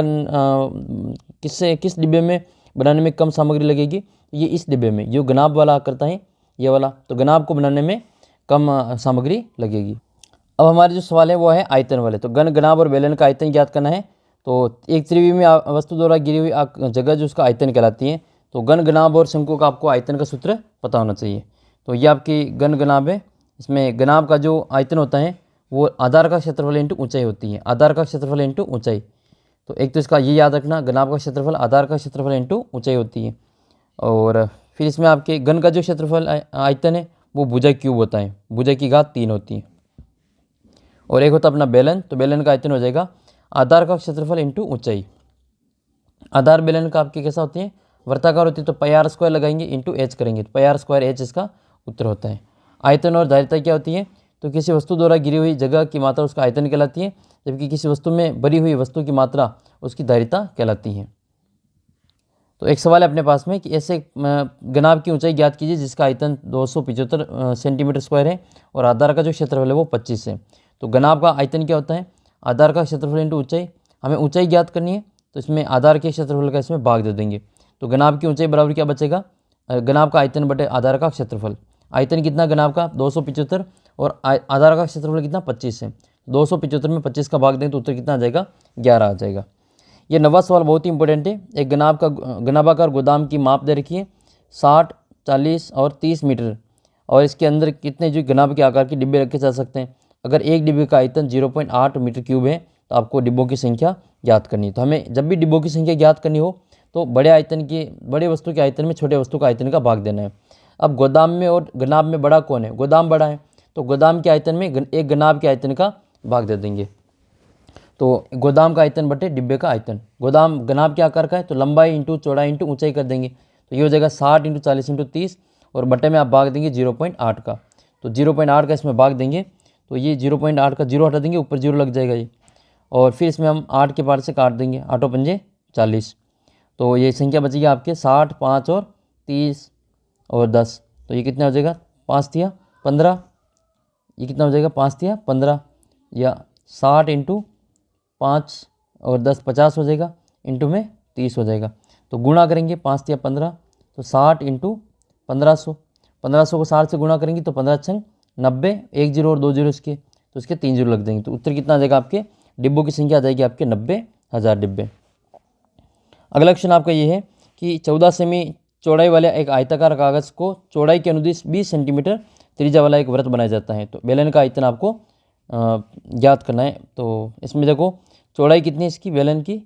किस डिब्बे में बनाने में कम सामग्री लगेगी? ये इस डिब्बे में, जो गनाब वाला करता है ये वाला, तो गनाब को बनाने में कम सामग्री लगेगी। अब हमारे जो सवाल है वो है आयतन वाले। तो घन, गनाब और बेलन का आयतन ज्ञात करना है। तो एक त्रिविमीय वस्तु द्वारा गिरी हुई जगह जो उसका आयतन कहलाती है। तो घन, गनाब और शंकु का आपको आयतन का सूत्र पता होना चाहिए। तो ये आपकी घन गनाब है। इसमें गनाब का जो आयतन होता है वो आधार का क्षेत्रफल इंटू ऊंचाई होती है, आधार का क्षेत्रफल इंटू ऊंचाई। तो एक तो इसका ये याद रखना, गनाब का क्षेत्रफल आधार का क्षेत्रफल इंटू ऊंचाई होती है। और फिर इसमें आपके घन का जो क्षेत्रफल आयतन है वो भुजा क्यूब होता है, भुजा की घात 3 होती है। और एक होता है अपना बेलन। तो बेलन का आयतन हो जाएगा आधार का क्षेत्रफल इंटू ऊंचाई। आधार बेलन का आपके कैसा होती है? वर्ताकार होती है। तो पाई आर स्क्वायर लगाएंगे इंटू एच करेंगे, तो पाई आर स्क्वायर एच इसका उत्तर होता है। आयतन और धारिता क्या होती है? तो किसी वस्तु द्वारा गिरी हुई जगह की मात्रा उसका आयतन कहलाती है, जबकि किसी वस्तु में भरी हुई वस्तु की मात्रा उसकी धारिता कहलाती है। तो एक सवाल है अपने पास में कि ऐसे गनाब की ऊंचाई ज्ञात कीजिए जिसका आयतन 275 सेंटीमीटर स्क्वायर है और आधार का जो क्षेत्रफल है वो 25 है। तो गनाब का आयतन क्या होता है? आधार का क्षेत्रफल इंटू ऊंचाई। हमें ऊंचाई ज्ञात करनी है, तो इसमें आधार के क्षेत्रफल का इसमें भाग दे देंगे। तो गनाब की ऊंचाई बराबर क्या बचेगा? गनाब का आयतन बटे आधार का क्षेत्रफल। आयतन कितना गनाब का? 275 और आधार का क्षेत्रफल कितना? 25 है। 275 में 25 का भाग दें तो उत्तर कितना आ जाएगा? 11 आ जाएगा। ये 9वां सवाल बहुत ही इंपॉर्टेंट है। एक गनाबाकार गोदाम की माप दे रखी है 60, 40 और 30 मीटर, और इसके अंदर कितने जो गनाब के आकार के डिब्बे रखे जा सकते हैं। अगर एक डिब्बे का आयतन 0.8 मीटर क्यूब है तो आपको डिब्बों की संख्या ज्ञात करनी है। तो हमें जब भी डिब्बों की संख्या ज्ञात करनी हो तो बड़े वस्तु के आयतन में छोटे वस्तु का आयतन का भाग देना है। अब गोदाम में और गनाब में बड़ा कौन है? गोदाम बड़ा है, तो गोदाम के आयतन में एक गनाब के आयतन का भाग दे देंगे। तो गोदाम का आयतन बटे डिब्बे का आयतन। गोदाम गनाब के आकार का है तो लंबाई इंटू चौड़ाई इंटू ऊंचाई कर देंगे। तो ये हो जाएगा 60 इंटू 40 इंटू 30, और बटे में आप भाग देंगे 0.8 का। तो 0.8 का इसमें भाग देंगे, तो ये 0.8 का 0 हटा देंगे, ऊपर 0 लग जाएगा ये। और फिर इसमें हम 8 के पार से काट देंगे, 8 पंजे 40। तो ये संख्या बचेगी आपके 60, 5 और 30 और 10। तो ये कितना हो जाएगा? 5 तिया 15। ये कितना हो जाएगा? 5 तिया 15, या 60 इंटू 5 और 10 50 हो जाएगा, इंटू में 30 हो जाएगा। तो गुणा करेंगे 5 तिया 15, तो 60 इंटू 1500। 1500 को 60 से गुणा करेंगे तो 15 छंग 90, 1 0 और 2 0 इसके, तो इसके 3 0 लग जाएंगे। तो उत्तर कितना आ जाएगा? आपके डिब्बों की संख्या आ जाएगी आपके 90,000 डिब्बे। अगला क्वेश्चन आपका ये है कि 14 सेमी चौड़ाई वाले एक आयताकार कागज़ को चौड़ाई के अनुदिश 20 सेंटीमीटर त्रिज्या वाला एक वृत्त बनाया जाता है। तो बेलन का आयतन आपको ज्ञात करना है। तो इसमें देखो चौड़ाई कितनी है इसकी बेलन की,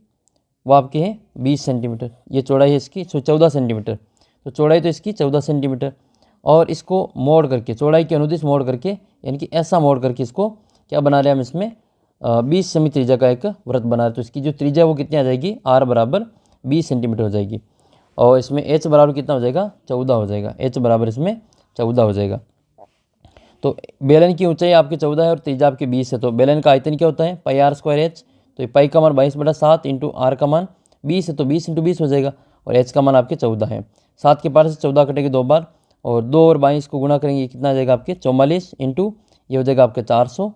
वो आपकी है 20 सेंटीमीटर। ये चौड़ाई है इसकी 14 सेंटीमीटर। तो चौड़ाई तो इसकी 14 सेंटीमीटर, और इसको मोड़ करके चौड़ाई के अनुदिश मोड़ करके, यानी कि ऐसा मोड़ करके इसको क्या बना रहे हैं हम? इसमें 20 सेमी त्रिज्या का एक वृत्त बना रहे। तो इसकी जो त्रिज्या वो कितनी आ जाएगी? R बराबर 20 सेंटीमीटर हो जाएगी। और इसमें H बराबर कितना हो जाएगा? 14 हो जाएगा। H बराबर इसमें 14 हो जाएगा। तो बेलन की ऊंचाई आपकी 14 है और त्रिज्या आपकी 20 है। तो बेलन का आयतन क्या होता है पाई आर स्क्वायर एच। तो ये पाई का मान 22/7 इंटू आर का मान 20 है, तो 20 इंटू 20 हो जाएगा। और एच का मान आपके 14 है। 7 के पार से 14 कटेगी 2 बार, और 2 और 22 को गुणा करेंगे कितना आ जाएगा आपके 44 इंटू ये हो जाएगा आपके 400,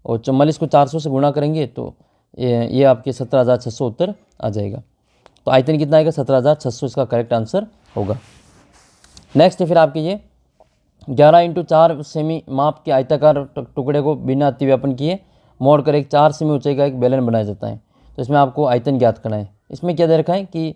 और 44 को 400 से गुणा करेंगे तो ये आपके 17,600 उत्तर आ जाएगा। तो आयतन कितना आएगा 17,600 इसका करेक्ट आंसर होगा। नेक्स्ट है फिर आपके ये 11 इंटू 4 सेमी माप के आयताकार टुकड़े को बिना अतिव्यापन किए मोड़ कर एक 4 सेमी ऊंचाई का एक बेलन बनाया जाता है। तो इसमें आपको आयतन ज्ञात करना है। इसमें क्या दे रखा है कि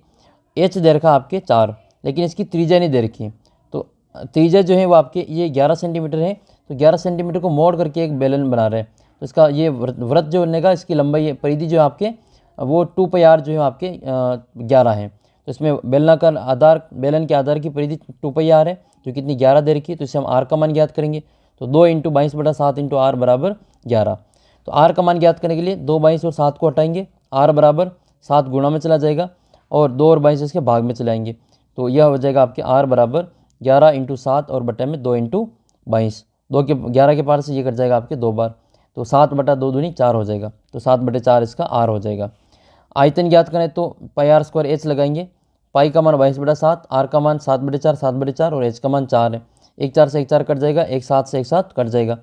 एच दे रखा है आपके 4, लेकिन इसकी त्रिज्या नहीं दे रखी है। तो त्रिज्या जो है वो आपके ये 11 सेंटीमीटर है। तो 11 सेंटीमीटर को मोड़ करके एक बेलन बना रहे हैं। तो इसका ये वृत्त जो बनेगा इसकी लंबाई परिधि जो है आपके वो 2πr जो है आपके 11 है। तो इसमें बेलनाकार आधार बेलन के आधार की परिधि 2πr है जो कितनी 11 दे रखी है। तो इससे हम आर का मान ज्ञात करेंगे। तो 2 इंटू 22/7 इंटू आर बराबर 11। तो आर का मान ज्ञात करने के लिए 2 22 और 7 को हटाएंगे, आर बराबर 7 गुणा में चला जाएगा और 2 और 22 इसके भाग में चलाएंगे। तो यह हो जाएगा आपके आर बराबर 11 इंटू 7 और बटे में 2 इंटू 22। 11 के पार से ये कट जाएगा आपके 2 बार, तो 7/2 दूनी 4 हो जाएगा। तो 7/4 इसका आर हो जाएगा। आयतन ज्ञात करें तो पाई आर स्क्वायर एच लगाएंगे। पाई का मान 22/7, आर का मान 7/4 7/4 और एच का मान 4 है। एक 4 से एक 4 कट जाएगा, एक 7 से एक 7 कट जाएगा,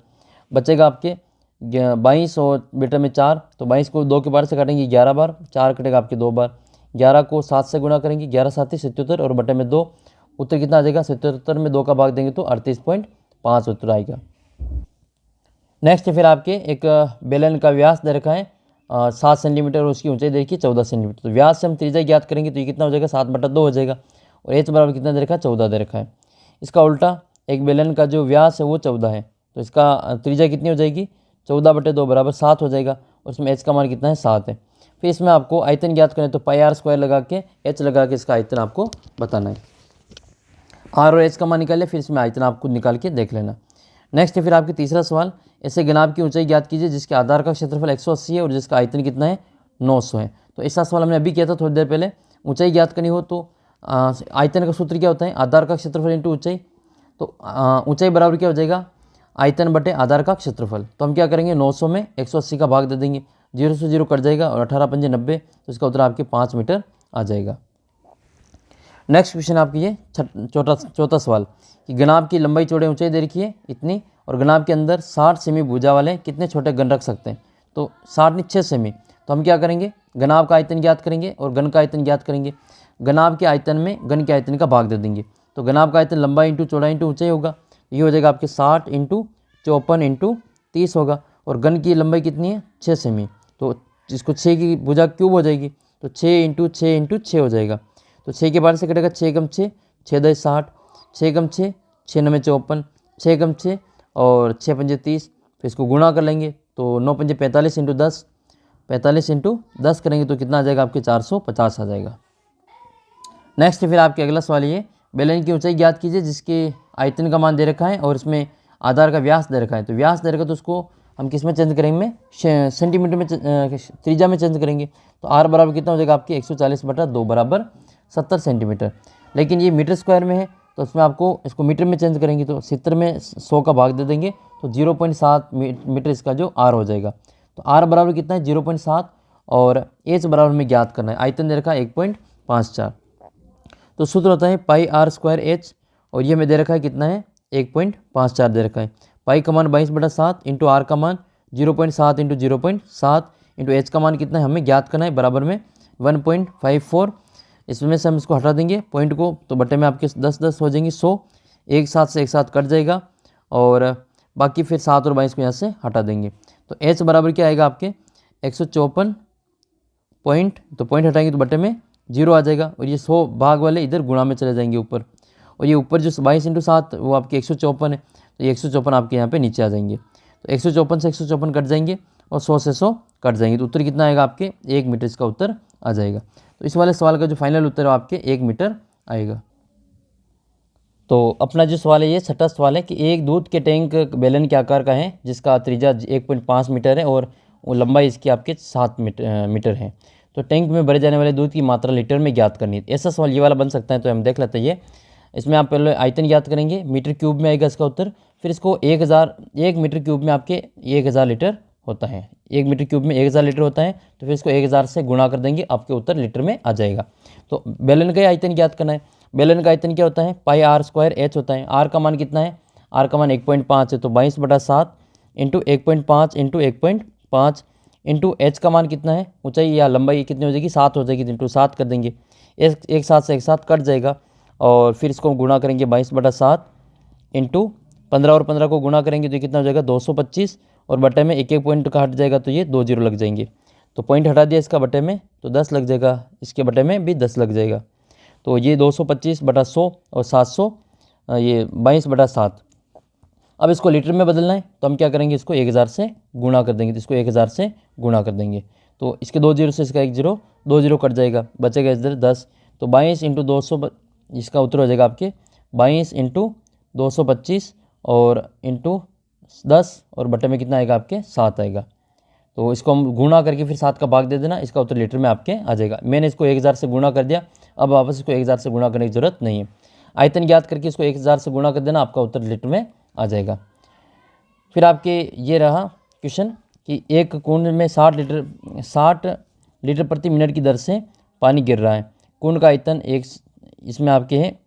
बचेगा आपके 22 और बेटे में 4। तो 22 को 2 के बार से काटेंगे 11 बार, 4 कटेगा आपके 2 बार। 11 को 7 से गुणा करेंगे, 11 7 77 और बटे में 2। उत्तर कितना आ जाएगा 77 में 2 का भाग देंगे तो 38.5 उत्तर आएगा। नेक्स्ट फिर आपके एक बेलन का व्यास दे रखा है 7 सेंटीमीटर और उसकी ऊंचाई देखिए 14 सेंटीमीटर। तो व्यास से हम त्रिज्या ज्ञात करेंगे तो ये कितना हो जाएगा 7/2 हो जाएगा। और एच बराबर कितना दे रखा है 14 दे रखा है। इसका उल्टा एक बेलन का जो व्यास है वो 14 है, तो इसका त्रिज्या कितनी हो जाएगी 14/2 बराबर 7 हो जाएगा। और इसमें एच का मान कितना है 7 है। फिर इसमें आपको आयतन ज्ञात करें तो पाई आर स्क्वायर लगा के एच लगा के इसका आयतन आपको बताना है। आर और एच का मान निकाल लिया, फिर इसमें आयतन आपको निकाल के देख लेना। नेक्स्ट फिर आपके तीसरा सवाल, ऐसे घनाभ की ऊंचाई ज्ञात कीजिए जिसके आधार का क्षेत्रफल 180 है और जिसका आयतन कितना है 900 है। तो ऐसा सवाल हमने अभी किया था थोड़ी देर पहले। ऊंचाई ज्ञात करनी हो तो आयतन का सूत्र क्या होता है आधार का क्षेत्रफल इंटू ऊंचाई। तो ऊंचाई बराबर क्या हो जाएगा आयतन बटे आधार का क्षेत्रफल। तो हम क्या करेंगे 900 में 180 का भाग दे देंगे, 0 से 0 कट जाएगा और 18 पंजे 90। तो इसका उत्तर आपके 5 मीटर आ जाएगा। नेक्स्ट क्वेश्चन आपकी ये चौथा सवाल कि घनाभ की लंबाई चौड़ाई ऊंचाई दे रखी है इतनी और घनाभ के अंदर 60 सेमी भुजा वाले कितने छोटे घन रख सकते हैं। तो 60 नहीं 6 सेमी। तो हम क्या करेंगे घनाभ का आयतन ज्ञात करेंगे और घन का आयतन ज्ञात करेंगे। घनाभ के आयतन में घन के आयतन का भाग दे देंगे। तो घनाभ का आयतन लंबाई इंटू चौड़ाई इंटू ऊंचाई होगा। ये हो जाएगा आपके 60 इंटू 54 इंटू 30 होगा। और घन की लंबाई कितनी है 6 सेमी। तो इसको 6 की भुजा क्यूब हो जाएगी, तो 6 इंटू 6 इंटू 6 हो जाएगा। तो 6 के बार से कटेगा 6 कम 6 6 10 60, 6 कम 6 6 9 54, 6 कम 6 और 6 पंजे 30। फिर इसको गुणा कर लेंगे तो 9 पंजे 45 इंटू 10, 45 इंटू 10 करेंगे तो कितना आ जाएगा आपके 450 आ जाएगा। नेक्स्ट फिर आपके अगला सवाल ये बेलन की ऊंचाई ज्ञात कीजिए जिसके आयतन का मान दे रखा है और इसमें आधार का व्यास दे रखा है। तो व्यास दे रखा तो उसको हम किस में चेंज करेंगे सेंटीमीटर में त्रिज्या में चेंज करेंगे। तो आर बराबर कितना हो जाएगा आपके 140/2 बराबर 70 सेंटीमीटर। लेकिन ये मीटर स्क्वायर में है तो उसमें आपको इसको मीटर में चेंज करेंगे तो 70 में 100 का भाग दे देंगे तो 0.7 मीटर इसका जो आर हो जाएगा। तो आर बराबर कितना है 0.7 और एच बराबर में ज्ञात करना है। आयतन दे रखा है 1.54। तो सूत्र होता है पाई आर स्क्वायर एच और ये हमें दे रखा है कितना है 1.54 दे रखा है। पाई का मान 22/7 इंटू आर का मान 0.7 इंटू 0.7 इंटू एच का मान कितना है हमें ज्ञात करना है बराबर में 1.54। इसमें से हम इसको हटा देंगे पॉइंट को तो बटे में आपके 10 हो जाएंगी 100, एक साथ से एक साथ कट जाएगा और बाकी फिर 7 और 22 को यहाँ से हटा देंगे। तो एच बराबर क्या आएगा आपके 154 पॉइंट, तो पॉइंट हटाएंगे तो बटे में 0 आ जाएगा और ये 100 भाग वाले इधर गुणा में चले जाएंगे ऊपर। और ये ऊपर जो 22 इंटू 7 वो आपके 154 है, तो ये 154 आपके यहाँ पे नीचे आ जाएंगे। तो 154 से 154 कट जाएंगे और 100 से 100 कट जाएंगे। तो उत्तर कितना आएगा आपके 1 मीटर इसका उत्तर आ जाएगा। तो इस वाले सवाल का जो फाइनल उत्तर है आपके 1 मीटर आएगा। तो अपना जो सवाल है ये छठा सवाल है कि एक दूध के टैंक बेलन के आकार का है जिसका त्रिज्या 1.5 मीटर है और लंबाई इसकी आपके 7 मीटर है। तो टैंक में भरे जाने वाले दूध की मात्रा लीटर में ज्ञात करनी है। ऐसा सवाल ये वाला बन सकता है। तो हम देख लेते हैं ये इसमें आप पहले आयतन ज्ञात करेंगे, मीटर क्यूब में आएगा इसका उत्तर। फिर इसको 1 मीटर क्यूब में आपके 1000 लीटर होता है, 1 मीटर क्यूब में 1000 लीटर होता है, तो फिर इसको 1000 से गुणा कर देंगे, आपके उत्तर लीटर में आ जाएगा। तो बेलन का आयतन ज्ञात करना है। बेलन का आयतन क्या होता है, पाई आर स्क्वायर एच होता है। आर का मान कितना है, आर का मान 1.5 है, तो 22/7 इंटू 1.5 इंटू 1.5 इंटू एच का मान कितना है, ऊंचाई या लंबाई कितनी हो जाएगी, 7 हो जाएगी, इंटू 7 कर देंगे। एक साथ से एक साथ कट जाएगा, और फिर इसको गुणा करेंगे 22/7 इंटू 15 और 15 को गुणा करेंगे तो ये कितना हो जाएगा 225, और बटे में एक पॉइंट का हट जाएगा तो ये 2 जीरो लग जाएंगे। तो पॉइंट हटा दिया इसका बटे में तो 10 लग जाएगा, इसके बटे में भी 10 लग जाएगा। तो ये 225/100 और 700, ये 22/7। अब इसको लीटर में बदलना है तो हम क्या करेंगे, इसको 1000 से गुणा कर देंगे, तो इसको 1000 से गुणा कर देंगे, तो इसके 2 जीरो से इसका 1 जीरो, 2 जीरो कट जाएगा, बचेगा इधर 10। तो 22 इंटू 200, इसका उत्तर हो जाएगा आपके 22 इंटू 225 और इंटू 10, और बटे में कितना आएगा आपके 7 आएगा। तो इसको हम गुणा करके फिर 7 का भाग दे देना, इसका उत्तर लीटर में आपके आ जाएगा। मैंने इसको 1000 से गुणा कर दिया, अब वापस इसको 1000 से गुणा करने की जरूरत नहीं है। आयतन ज्ञात करके इसको 1000 से गुणा कर देना, आपका उत्तर लीटर में आ जाएगा। फिर आपके ये रहा क्वेश्चन कि एक कुंड में 60 लीटर प्रति मिनट की दर से पानी गिर रहा है। कुंड का आयतन इसमें आपके है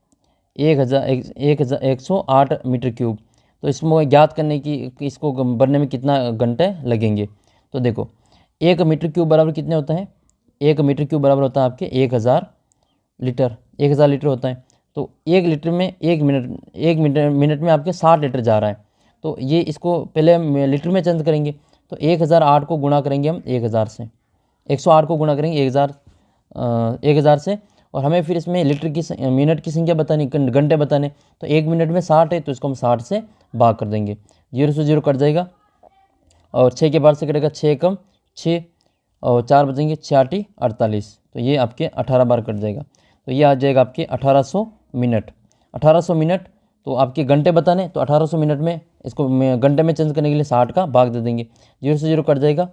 108 मीटर क्यूब। तो इसमें ज्ञात करने की इसको भरने में कितना घंटे लगेंगे। तो देखो 1 मीटर क्यूब बराबर कितने होता है, 1 मीटर क्यूब बराबर होता है आपके 1000 लीटर, 1000 लीटर होता है। तो 1 लीटर में 1 मिनट में आपके 60 लीटर जा रहा है। तो ये इसको पहले हम लीटर में चेंज करेंगे, तो 1008 को गुणा करेंगे हम 1000 से, 108 को गुणा करेंगे 1000 से, और हमें फिर इसमें लीटर की मिनट की संख्या बतानी, घंटे बताने। तो 1 मिनट में 60 है, तो इसको हम 60 से भाग कर देंगे, 0 से 0 कट जाएगा, और 6 के बाद से कटेगा 6 कम 6, और 4 बचेंगे, 6 48, तो ये आपके 18 बार कट जाएगा। तो ये आ जाएगा आपके 1800 मिनट। 1800 मिनट, तो आपके घंटे बताने, तो 1800 मिनट में इसको घंटे में चेंज करने के लिए 60 का भाग दे देंगे, 0 से 0 कट जाएगा,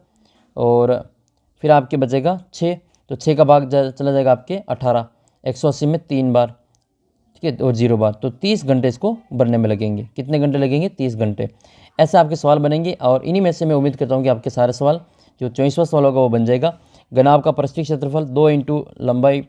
और फिर आपके बचेगा 6, तो 6 का भाग चला जाएगा आपके 18, 180 में 3 बार, ठीक है, और 0 बार, तो 30 घंटे इसको भरने में लगेंगे। कितने घंटे लगेंगे, 30 घंटे। ऐसे आपके सवाल बनेंगे, और इन्हीं में से मैं उम्मीद करता हूँ कि आपके सारे सवाल जो 24वां सवाल होगा वो बन जाएगा। घनाभ का पृष्ठीय क्षेत्रफल 2 इंटू लंबाई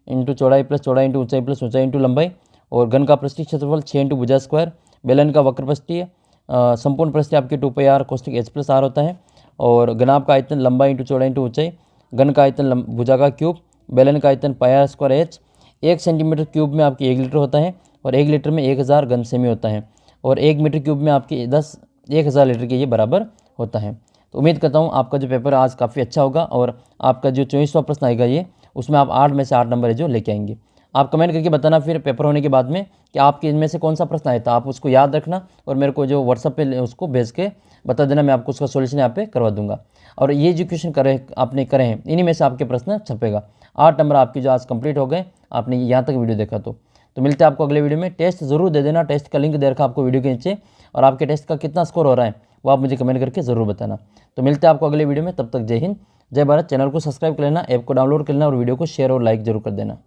इंटू चौड़ाई प्लस चौड़ाई इंटू ऊंचाई प्लस ऊंचाई इंटू लंबाई, और घन का पृष्ठीय क्षेत्रफल 6 इंटू भुजा स्क्वायर। बेलन का वक्र पृष्ठीय संपूर्ण पृष्ठीय आपके 2πr कोष्ठक h प्लस r होता है, और घनाभ का आयतन लंबाई इंटू चौड़ाई इंटू ऊंचाई, घन का आयतन भुजा का क्यूब, बेलन का आयतन πr square h। 1 centimetre cube में आपकी 1 लीटर होता है, और 1 लीटर में 1000 घन सेमी होता है, और 1 मीटर क्यूब में आपकी 1000 लीटर के ये बराबर होता है। तो उम्मीद करता हूँ आपका जो पेपर आज काफ़ी अच्छा होगा, और आपका जो 24वां प्रश्न आएगा ये, उसमें आप 8 में से 8 नंबर है जो लेके आएंगे। आप कमेंट करके बताना फिर पेपर होने के बाद में कि आपके इनमें से कौन सा प्रश्न आया था, आप उसको याद रखना, और मेरे को जो व्हाट्सअप पे उसको भेज के बता देना, मैं आपको उसका सॉल्यूशन यहाँ पे करवा दूंगा। और ये जो क्वेश्चन आपने करे हैं, इन्हीं में से आपके प्रश्न छपेगा। 8 नंबर आपकी जो आज कंप्लीट हो गए, आपने यहाँ तक वीडियो देखा तो मिलते हैं आपको अगले वीडियो में। टेस्ट जरूर दे देना, टेस्ट का लिंक दे रखा आपको वीडियो के नीचे, और आपके टेस्ट का कितना स्कोर हो रहा है वो आप मुझे कमेंट करके ज़रूर बताना। तो मिलते हैं आपको अगले वीडियो में, तब तक जय हिंद जय भारत। चैनल को सब्सक्राइब कर लेना, ऐप को डाउनलोड कर लेना, और वीडियो को शेयर और लाइक जरूर कर देना।